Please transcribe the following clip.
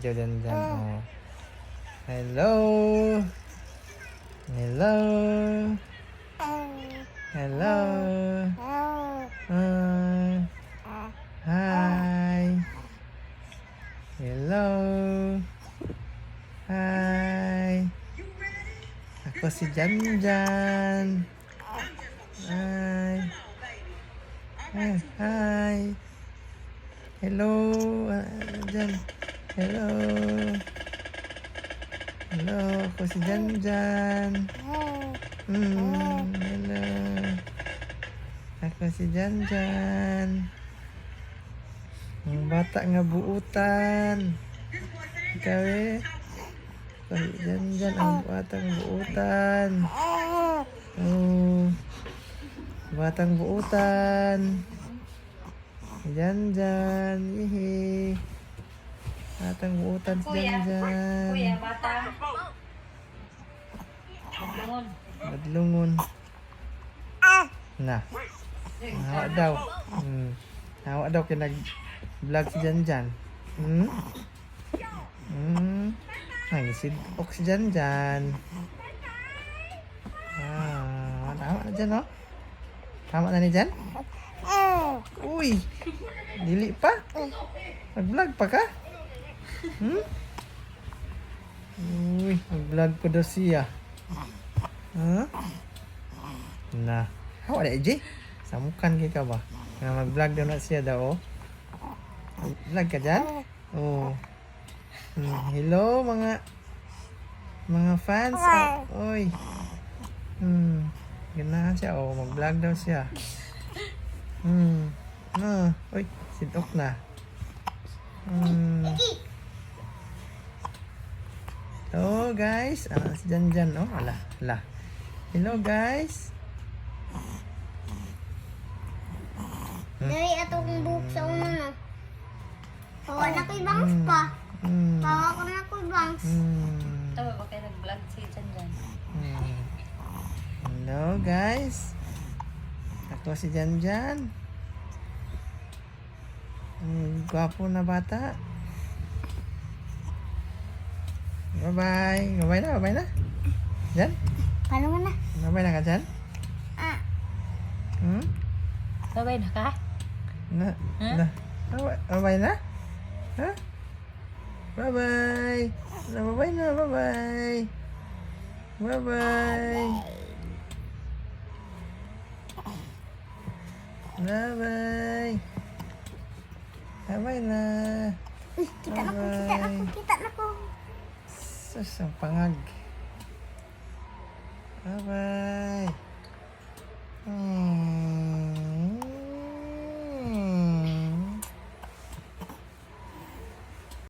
video dyan. Oh. Hello. Hello. Hello. Hi. Hello. Hi. Ako si Janjan. Hi. Hi. Hello. Jan. Hello. Hello. Ako si Janjan. Hello. Ako si Janjan. Ang bata nga buutan. Ikaw eh. Ako si Janjan. Ang batang buutan. Oh. Batang buutan. Janjan. Hihi. Batang buutan si Janjan. Kuya, bata. Badlungon. Badlungon. Nah. Hawak daw. Hawak daw kaya nag-vlog si Janjan. Nagsidok si Janjan. Hawak na dyan, oh. Hawak na ni Jan? Uy. Dili pa? Nag-vlog pa ka? Uy, nag-vlog pa daw siya. Nah. Hawak na, EJ? Samukan ka ba? Nga mag-vlog daw na siya daw, oh. Vlog ka dyan? Oh. Hello, mga fans. Oy. Ganahan siya, oh. Mag-vlog daw siya. Uy, sidok na. Hello, guys. Si Janjan, oh. Ala. Hello, guys. Dari atong buhok sa una na. Hawa na ko'y bangs pa. Hawa ko na ko'y bangs. Ito ba kayo nag-vlog si Janjan? Hello, guys. Ako si Janjan. Gwapo na bata. Bye-bye. Bye-bye na. Jan? Paano na? Bye-bye na ka, Jan? Sabay na ka? Bye-bye na? Ha? Bye-bye. Bye-bye na. Bye-bye. Bye-bye. Bye-bye. Bye-bye na. Kita na ko. Sus, ang pangag. Bye-bye.